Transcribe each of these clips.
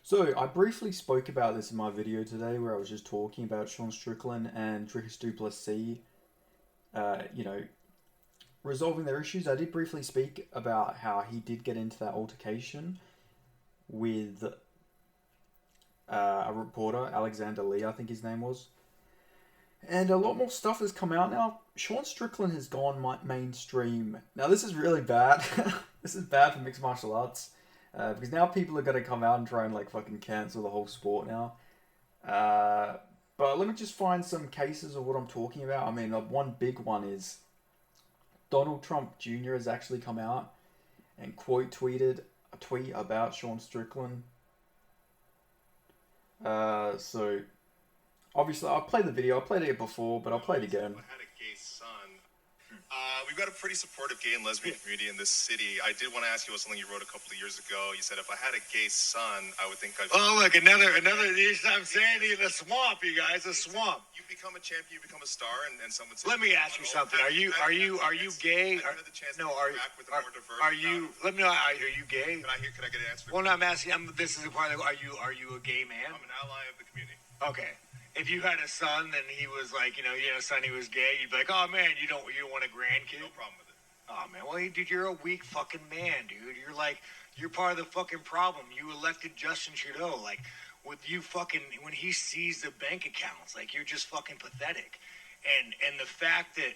So I briefly spoke about this in my video today, where I was just talking about Sean Strickland and Dricus Duplessis, uh, you know, resolving their issues. I did briefly speak about how he did get into that altercation with a reporter, Alexander Lee, I think his name was, and a lot more stuff has come out now. Sean Strickland has gone mainstream. Now this is really bad. This is bad for mixed martial arts. Because now people are gonna come out and try and like fucking cancel the whole sport now. Uh, but let me just find some cases of what I'm talking about. I mean, one big one is Donald Trump Jr. has actually come out and quote tweeted a tweet about Sean Strickland. So obviously I played the video. I played it before, but I'll play it again. I had a gay son. We've got a pretty supportive gay and lesbian community in this city. I did want to ask you about something you wrote a couple of years ago. You said if I had a gay son, I would think I'd. Oh, look, another. I'm saying the swamp, you guys, the swamp. You become a champion, you become a star, and someone says. Let me ask you something. Are you gay? No, are you? Let me know. Are you gay? Could I get an answer? Well, no, I'm asking. This is the part. Are you a gay man? I'm an ally of the community. Okay. If you had a son and he was like, you had a son, he was gay, you'd be like, oh man, you don't want a grandkid? No problem with it. Oh man, well, dude, you're a weak fucking man, dude. You're part of the fucking problem. You elected Justin Trudeau, like, with you fucking, when he sees the bank accounts, like, you're just fucking pathetic. And the fact that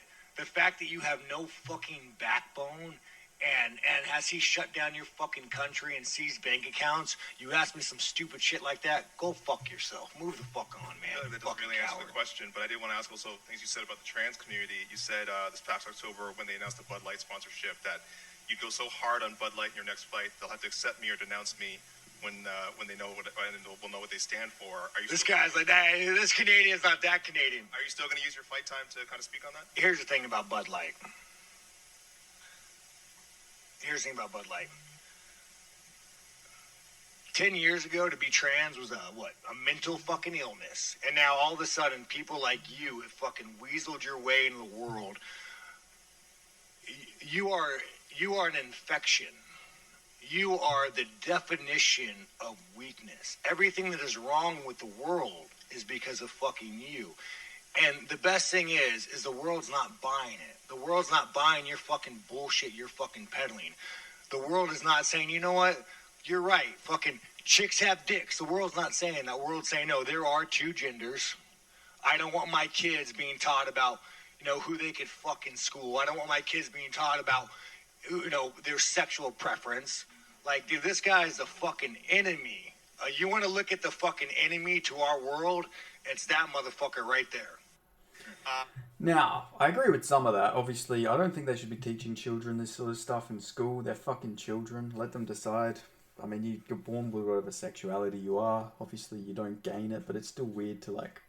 you have no fucking backbone. And has he shut down your fucking country and seized bank accounts? You ask me some stupid shit like that, go fuck yourself. Move the fuck on, man. That doesn't really answer the question, but I did want to ask also things you said about the trans community. You said this past October when they announced the Bud Light sponsorship that you'd go so hard on Bud Light in your next fight, they'll have to accept me or denounce me when they know what and will know what they stand for. This guy's like that. This Canadian's not that Canadian. Are you still going to use your fight time to kind of speak on that? Here's the thing about Bud Light. 10 years ago, to be trans was a mental fucking illness. And now all of a sudden, people like you have fucking weaseled your way into the world. You are an infection. You are the definition of weakness. Everything that is wrong with the world is because of fucking you. And the best thing is the world's not buying it. The world's not buying your fucking bullshit you're fucking peddling. The world is not saying, you know what? You're right. Fucking chicks have dicks. The world's not saying that. The world's saying, no, there are two genders. I don't want my kids being taught about, who they could fuck in school. I don't want my kids being taught about, their sexual preference. Like, dude, this guy is the fucking enemy. You want to look at the fucking enemy to our world? It's that motherfucker right there. Now, I agree with some of that. Obviously, I don't think they should be teaching children this sort of stuff in school. They're fucking children. Let them decide. I mean, you're born with whatever sexuality you are. Obviously, you don't gain it, but it's still weird to, like,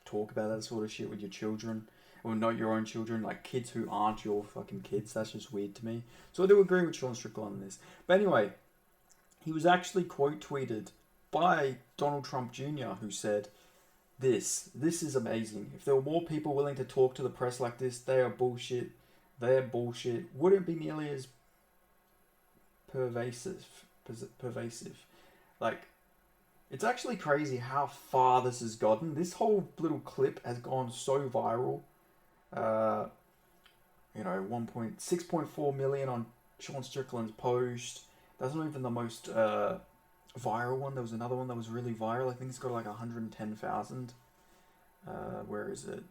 talk about that sort of shit with your children. Or not your own children, like kids who aren't your fucking kids. That's just weird to me. So I do agree with Sean Strickland on this. But anyway, he was actually quote tweeted by Donald Trump Jr., who said, This is amazing. If there were more people willing to talk to the press like this, they are bullshit. They're bullshit. Wouldn't be nearly as pervasive. Like, it's actually crazy how far this has gotten. This whole little clip has gone so viral. 6.4 million on Sean Strickland's post. That's not even the most viral one. There was another one that was really viral. I think it's got like 110,000. Where is it?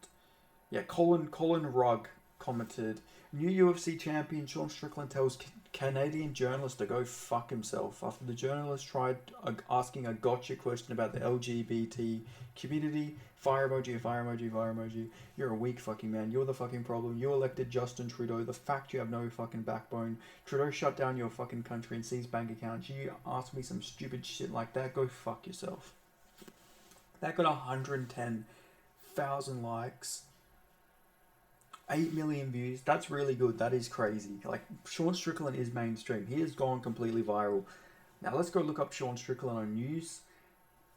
Yeah, Colin Rugg commented, new UFC champion Sean Strickland tells Canadian journalist to go fuck himself after the journalist tried asking a gotcha question about the LGBT community. Fire emoji, fire emoji, fire emoji. You're a weak fucking man. You're the fucking problem. You elected Justin Trudeau. The fact you have no fucking backbone. Trudeau shut down your fucking country and seized bank accounts. You asked me some stupid shit like that. Go fuck yourself. That got 110,000 likes. 8 million views. That's really good. That is crazy. Like, Sean Strickland is mainstream. He has gone completely viral. Now, let's go look up Sean Strickland on news.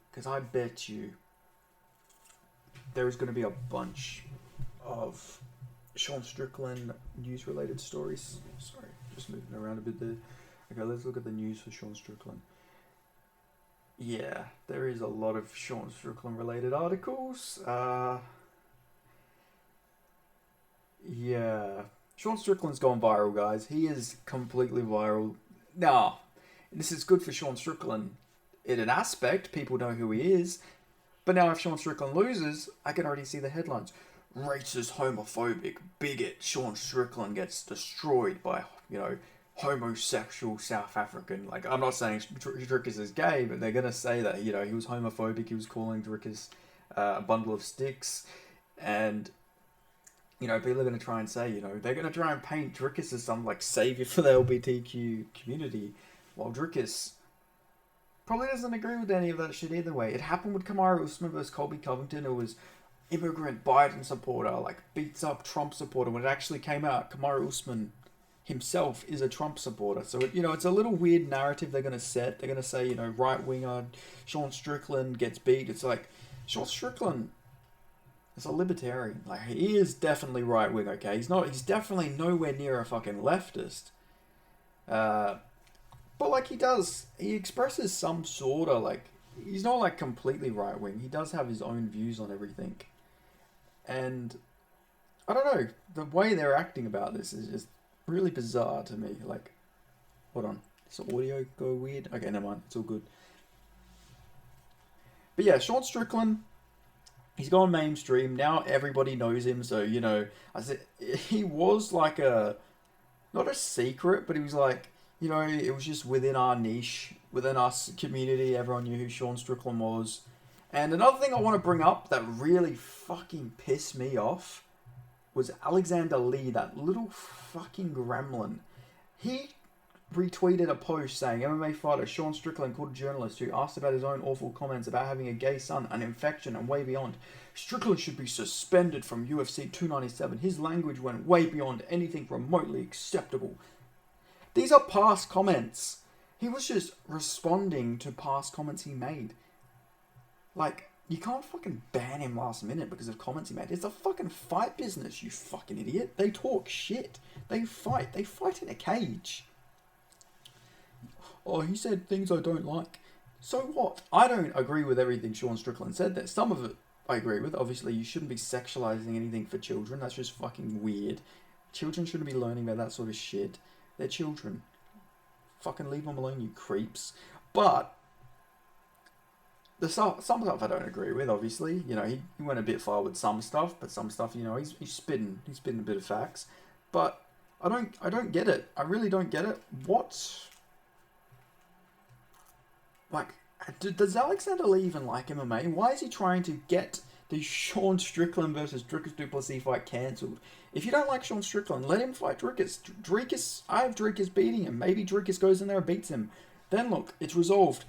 Because I bet you there is going to be a bunch of Sean Strickland news-related stories. Sorry, just moving around a bit there. Okay, let's look at the news for Sean Strickland. Yeah, there is a lot of Sean Strickland related articles. Yeah. Sean Strickland's gone viral, guys. He is completely viral. Now, this is good for Sean Strickland. In an aspect, people know who he is. But now if Sean Strickland loses, I can already see the headlines. Racist, homophobic, bigot, Sean Strickland gets destroyed by, homosexual South African. Like, I'm not saying Drickus is gay, but they're going to say that, he was homophobic, he was calling Drickus a bundle of sticks. And, people are going to try and say, they're going to try and paint Drickus as some, savior for the LGBTQ community, while Drickus probably doesn't agree with any of that shit either way. It happened with Kamaru Usman versus Colby Covington. It was immigrant Biden supporter, beats up Trump supporter. When it actually came out, Kamaru Usman himself is a Trump supporter. So, it's a little weird narrative they're going to set. They're going to say, right-winger Sean Strickland gets beat. It's like, Sean Strickland is a libertarian. He is definitely right-wing, okay? He's definitely nowhere near a fucking leftist. But he expresses some sort of he's not completely right wing. He does have his own views on everything. And I don't know, the way they're acting about this is just really bizarre to me. Hold on, does the audio go weird? Okay, never mind, it's all good. But yeah, Sean Strickland, he's gone mainstream. Now everybody knows him, so he was not a secret, but he was it was just within our niche, within our community, everyone knew who Sean Strickland was. And another thing I want to bring up that really fucking pissed me off was Alexander Lee, that little fucking gremlin. He retweeted a post saying MMA fighter Sean Strickland called a journalist who asked about his own awful comments about having a gay son, an infection, and way beyond. Strickland should be suspended from UFC 297. His language went way beyond anything remotely acceptable. These are past comments. He was just responding to past comments he made. You can't fucking ban him last minute because of comments he made. It's a fucking fight business, you fucking idiot. They talk shit. They fight. They fight in a cage. Oh, he said things I don't like. So what? I don't agree with everything Sean Strickland said there. Some of it I agree with. Obviously, you shouldn't be sexualizing anything for children. That's just fucking weird. Children shouldn't be learning about that sort of shit. They're children. Fucking leave them alone, you creeps. But some stuff I don't agree with, obviously. He went a bit far with some stuff, but some stuff, he's spitting a bit of facts. But I don't get it. I really don't get it. Does Alexander Lee even like MMA? Why is he trying to get the Sean Strickland versus Drickus du Plessis fight cancelled? If you don't like Sean Strickland, let him fight Drickus. I have Drickus beating him. Maybe Drickus goes in there and beats him. Then look, it's resolved.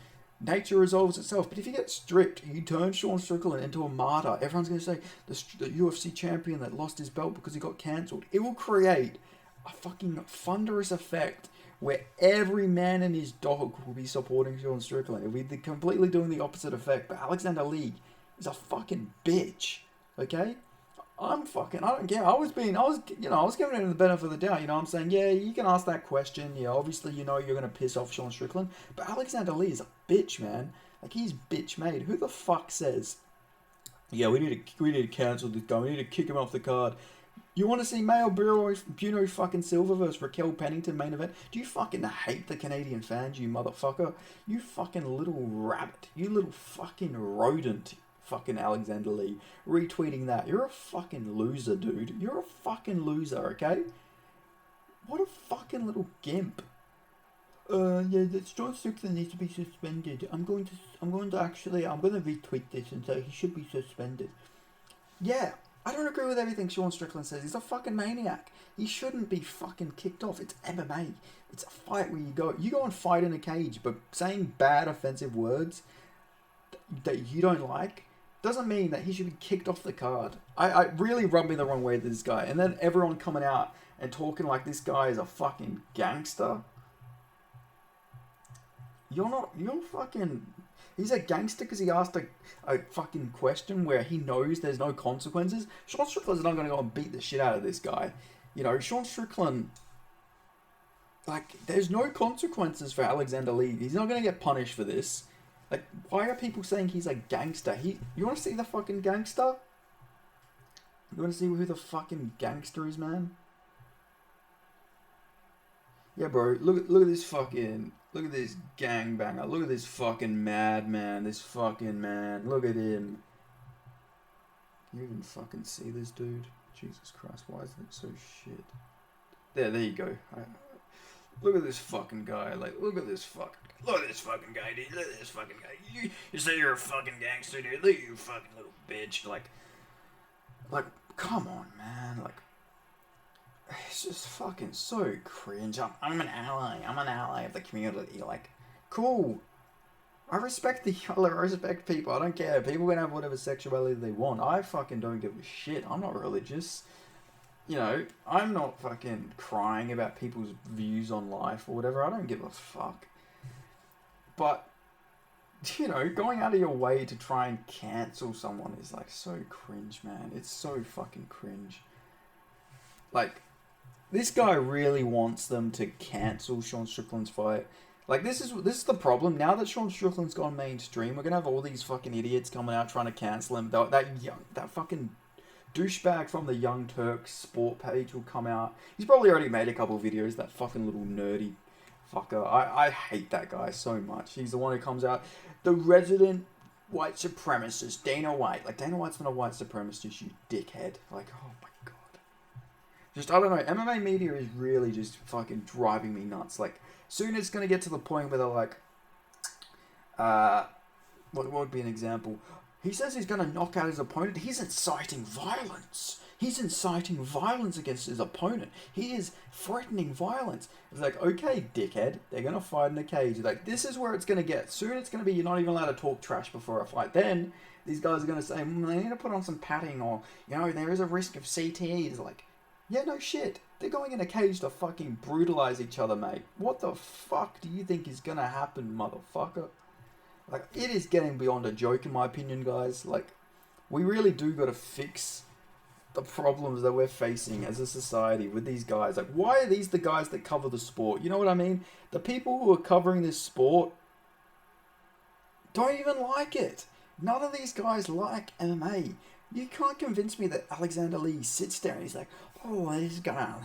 Nature resolves itself. But if you get stripped, you turn Sean Strickland into a martyr. Everyone's going to say the UFC champion that lost his belt because he got cancelled. It will create a fucking thunderous effect where every man and his dog will be supporting Sean Strickland. It'll be completely doing the opposite effect. But Alexander Lee is a fucking bitch. Okay? I don't care. I was giving him the benefit of the doubt. I'm saying, yeah, you can ask that question. Yeah, obviously, you're going to piss off Sean Strickland. But Alexander Lee is a bitch, man. He's bitch made. Who the fuck says, yeah, we need to cancel this guy. We need to kick him off the card. You want to see Mayo Bruno fucking Silva versus Raquel Pennington main event? Do you fucking hate the Canadian fans, you motherfucker? You fucking little rabbit. You little fucking rodent. Fucking Alexander Lee retweeting that. You're a fucking loser, dude. You're a fucking loser, okay? What a fucking little gimp. Yeah, Sean Strickland needs to be suspended. I'm going to retweet this and say he should be suspended. Yeah, I don't agree with everything Sean Strickland says. He's a fucking maniac. He shouldn't be fucking kicked off. It's MMA. It's a fight where you go and fight in a cage, but saying bad offensive words that you don't like doesn't mean that he should be kicked off the card. I really rubbed me the wrong way with this guy. And then everyone coming out and talking like this guy is a fucking gangster. You're fucking... He's a gangster because he asked a fucking question where he knows there's no consequences. Sean Strickland's not going to go and beat the shit out of this guy. Sean Strickland... there's no consequences for Alexander Lee. He's not going to get punished for this. Like, why are people saying he's a gangster? You want to see the fucking gangster? You want to see who the fucking gangster is, man? Yeah, bro. Look at this fucking. Look at this gangbanger. Look at this fucking madman. This fucking man. Look at him. You even fucking see this dude? Jesus Christ, why is it so shit? There you go. Look at this fucking guy. Like, look at this fucking guy, dude. Look at this fucking guy. You say you're a fucking gangster, dude. Look at you fucking little bitch. Like, come on, man. Like, it's just fucking so cringe. I'm an ally. I'm an ally of the community. Like, cool. I respect people. I don't care. People can have whatever sexuality they want. I fucking don't give a shit. I'm not religious. You know, I'm not fucking crying about people's views on life or whatever. I don't give a fuck. But, you know, going out of your way to try and cancel someone is like so cringe, man. It's so fucking cringe. Like, this guy really wants them to cancel Sean Strickland's fight. Like, this is the problem. Now that Sean Strickland's gone mainstream, we're gonna have all these fucking idiots coming out trying to cancel him. That fucking douchebag from the Young Turks sport page will come out. He's probably already made a couple videos, that fucking little nerdy fucker. I hate that guy so much. He's the one who comes out, the resident white supremacist, Dana White. Like, Dana White's not a white supremacist, you dickhead. Like, oh my god. Just, I don't know, MMA media is really just fucking driving me nuts. Like, soon it's going to get to the point where they're like, what would be an example? He says he's going to knock out his opponent. He's inciting violence. He's inciting violence against his opponent. He is threatening violence. It's like, okay, dickhead, they're going to fight in a cage. Like, this is where it's going to get. Soon it's going to be you're not even allowed to talk trash before a fight. Then these guys are going to say, they need to put on some padding, or, you know, there is a risk of CTEs. Like, yeah, no shit. They're going in a cage to fucking brutalize each other, mate. What the fuck do you think is going to happen, motherfucker? Like, it is getting beyond a joke, in my opinion, guys. Like, we really do got to fix the problems that we're facing as a society with these guys. Like, why are these the guys that cover the sport? You know what I mean? The people who are covering this sport don't even like it. None of these guys like MMA. You can't convince me that Alexander Lee sits there and he's like, oh, this is gonna,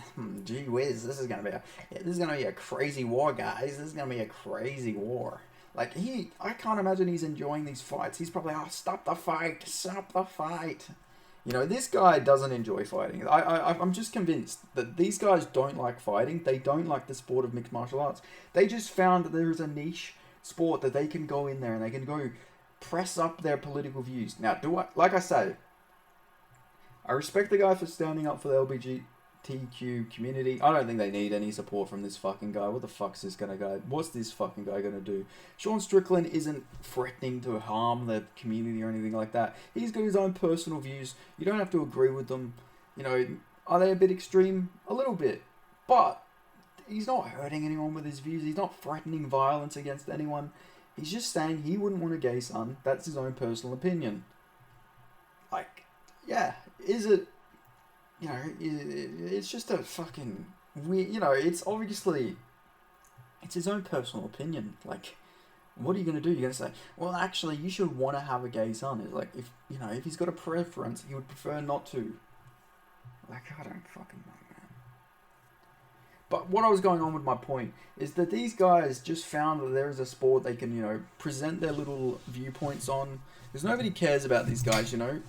gee whiz, this is gonna be a crazy war, guys. This is gonna be a crazy war. Like, I can't imagine he's enjoying these fights. He's probably, stop the fight. You know, this guy doesn't enjoy fighting. I'm just convinced that these guys don't like fighting. They don't like the sport of mixed martial arts. They just found that there is a niche sport that they can go in there and they can go press up their political views. Now, like I say, I respect the guy for standing up for the LGBTQ community. I don't think they need any support from this fucking guy. What the fuck's this guy? What's this fucking guy gonna do? Sean Strickland isn't threatening to harm the community or anything like that. He's got his own personal views. You don't have to agree with them. You know, are they a bit extreme? A little bit. But he's not hurting anyone with his views. He's not threatening violence against anyone. He's just saying he wouldn't want a gay son. That's his own personal opinion. Like, yeah, is it, you know, it's just a fucking weird, you know, it's obviously, it's his own personal opinion. Like, what are you going to do? You're going to say, well, actually, you should want to have a gay son. It's like, if, you know, if he's got a preference, he would prefer not to. Like, I don't fucking know, man. But what I was going on with my point is that these guys just found that there is a sport they can, you know, present their little viewpoints on. Because nobody cares about these guys, you know.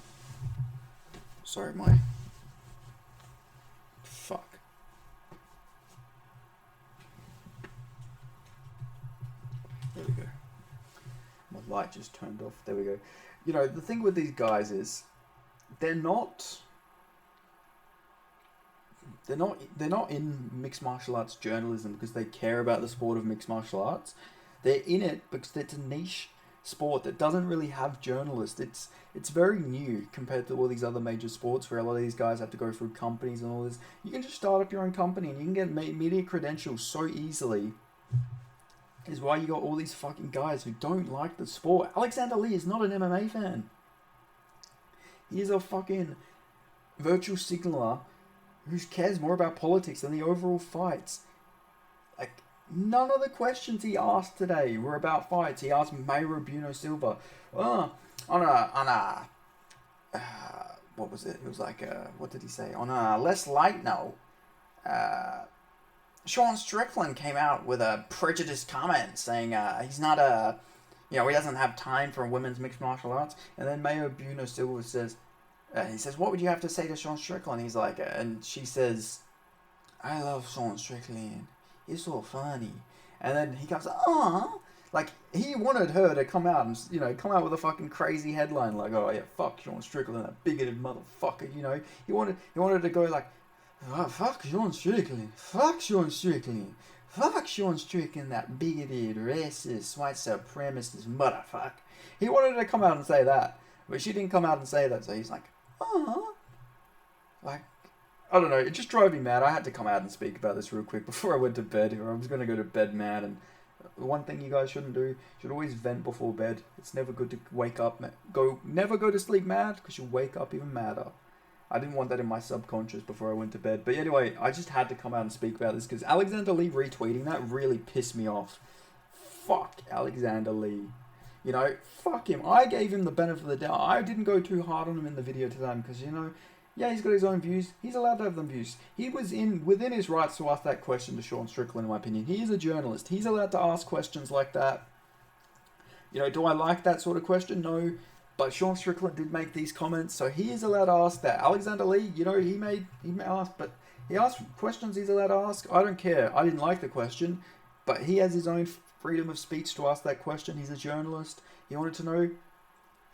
Sorry, my... Fuck. There we go. My light just turned off. There we go. You know, the thing with these guys is they're not in mixed martial arts journalism because they care about the sport of mixed martial arts. They're in it because it's a niche sport that doesn't really have journalists. It's very new compared to all these other major sports where a lot of these guys have to go through companies and all this. You can just start up your own company and you can get media credentials so easily. Is why you got all these fucking guys who don't like the sport. Alexander Lee is not an MMA fan. He's a fucking virtual signaler who cares more about politics than the overall fights. Like, none of the questions he asked today were about fights. He asked Mayra Buno Silva, on a what was it? It was like, what did he say? On a less light note, Sean Strickland came out with a prejudiced comment saying he's not he doesn't have time for women's mixed martial arts. And then Mayo Buno Silva says, he says, what would you have to say to Sean Strickland? He's like, and she says, I love Sean Strickland. He's so funny. And then he comes, like, he wanted her to come out and, come out with a fucking crazy headline like, oh yeah, fuck Sean Strickland, that bigoted motherfucker, He wanted to go like, oh, fuck Sean Strickland, fuck Sean Strickland, fuck Sean Strickland, that bigoted, racist, white supremacist motherfucker. He wanted to come out and say that, but she didn't come out and say that, so he's like, like, I don't know, it just drove me mad. I had to come out and speak about this real quick before I went to bed, or I was going to go to bed mad. And one thing you guys shouldn't do, you should always vent before bed. It's never good to wake up, never go to sleep mad, because you'll wake up even madder. I didn't want that in my subconscious before I went to bed. But anyway, I just had to come out and speak about this, because Alexander Lee retweeting that really pissed me off. Fuck Alexander Lee. Fuck him. I gave him the benefit of the doubt. I didn't go too hard on him in the video today, because, yeah, he's got his own views. He's allowed to have them views. He was within his rights to ask that question to Sean Strickland, in my opinion. He is a journalist. He's allowed to ask questions like that. Do I like that sort of question? No. But Sean Strickland did make these comments, so he is allowed to ask that. Alexander Lee, he may ask, but he asked questions he's allowed to ask. I don't care. I didn't like the question, but he has his own freedom of speech to ask that question. He's a journalist. He wanted to know.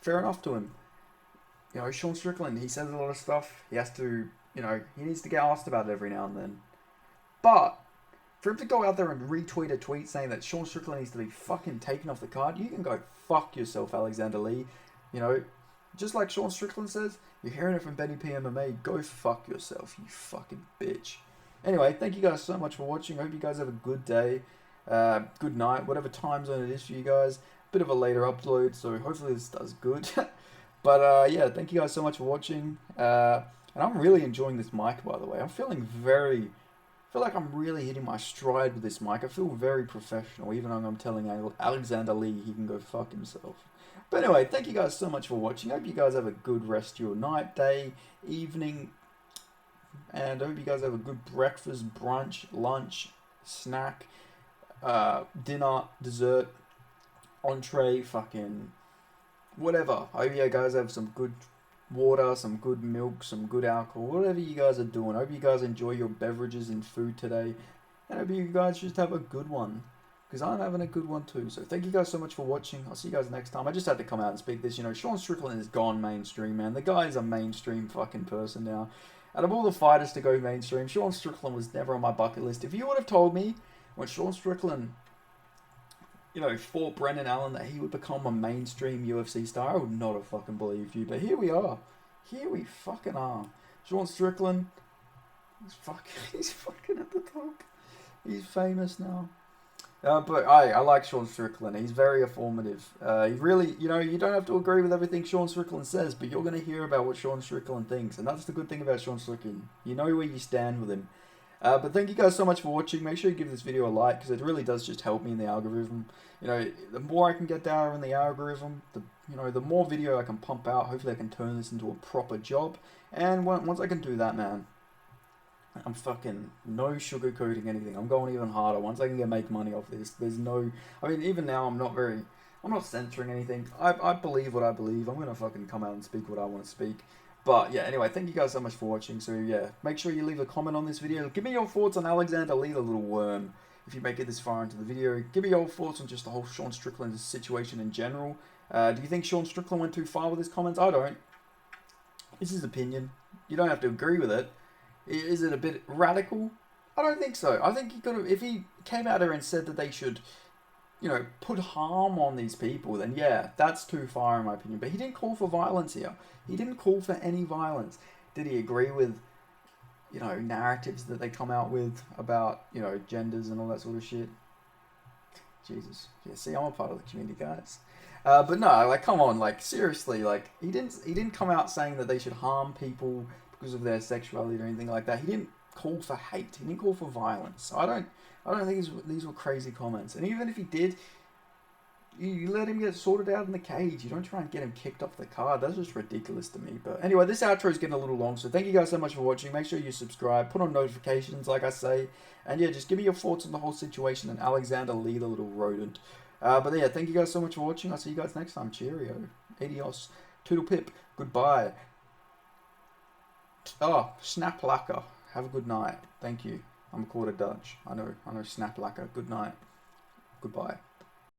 Fair enough to him. Sean Strickland, he says a lot of stuff. He has to, he needs to get asked about it every now and then. But for him to go out there and retweet a tweet saying that Sean Strickland needs to be fucking taken off the card, you can go fuck yourself, Alexander Lee. Just like Sean Strickland says, you're hearing it from Benny P MMA, go fuck yourself, you fucking bitch. Anyway, thank you guys so much for watching. I hope you guys have a good day, good night, whatever time zone it is for you guys. Bit of a later upload, so hopefully this does good. But yeah, thank you guys so much for watching. And I'm really enjoying this mic, by the way. I feel like I'm really hitting my stride with this mic. I feel very professional, even though I'm telling Alexander Lee he can go fuck himself. But anyway, thank you guys so much for watching. I hope you guys have a good rest of your night, day, evening. And I hope you guys have a good breakfast, brunch, lunch, snack, dinner, dessert, entree, fucking whatever. I hope you guys have some good water, some good milk, some good alcohol, whatever you guys are doing. I hope you guys enjoy your beverages and food today. And I hope you guys just have a good one, because I'm having a good one too. So thank you guys so much for watching. I'll see you guys next time. I just had to come out and speak this. Sean Strickland has gone mainstream, man. The guy is a mainstream fucking person now. Out of all the fighters to go mainstream, Sean Strickland was never on my bucket list. If you would have told me when Sean Strickland fought Brendan Allen that he would become a mainstream UFC star, I would not have fucking believed you. But here we are. Here we fucking are. Sean Strickland, he's fucking at the top. He's famous now. But I like Sean Strickland. He's very informative. He really, you don't have to agree with everything Sean Strickland says, but you're going to hear about what Sean Strickland thinks. And that's the good thing about Sean Strickland. You know where you stand with him. But thank you guys so much for watching. Make sure you give this video a like, because it really does just help me in the algorithm. The more I can get down in the algorithm, the more video I can pump out. Hopefully I can turn this into a proper job. And once I can do that, man, I'm fucking no sugarcoating anything. I'm going even harder. Once I can make money off this, there's no... even now I'm not censoring anything. I believe what I believe. I'm going to fucking come out and speak what I want to speak. But yeah, anyway, thank you guys so much for watching. So yeah, make sure you leave a comment on this video. Give me your thoughts on Alexander Lee, the little worm, if you make it this far into the video. Give me your thoughts on just the whole Sean Strickland situation in general. Do you think Sean Strickland went too far with his comments? I don't. It's his opinion. You don't have to agree with it. Is it a bit radical? I don't think so. I think he could have, if he came out there and said that they should, put harm on these people, then yeah, that's too far in my opinion. But he didn't call for violence here. He didn't call for any violence. Did he agree with, narratives that they come out with about, genders and all that sort of shit? Jesus. Yeah, see, I'm a part of the community, guys. But no, come on, seriously, he didn't come out saying that they should harm people because of their sexuality or anything like that. He didn't call for hate. He didn't call for violence. I don't think these were crazy comments. And even if he did, you let him get sorted out in the cage. You don't try and get him kicked off the card. That's just ridiculous to me. But anyway, this outro is getting a little long, so thank you guys so much for watching. Make sure you subscribe, put on notifications, like I say. And yeah, just give me your thoughts on the whole situation and Alexander Lee, the little rodent. But yeah, thank you guys so much for watching. I'll see you guys next time. Cheerio. Adios. Toodle pip. Goodbye. Oh, snap lacquer. Have a good night. Thank you. I'm a quarter Dutch. I know snap lacquer. Good night. Goodbye.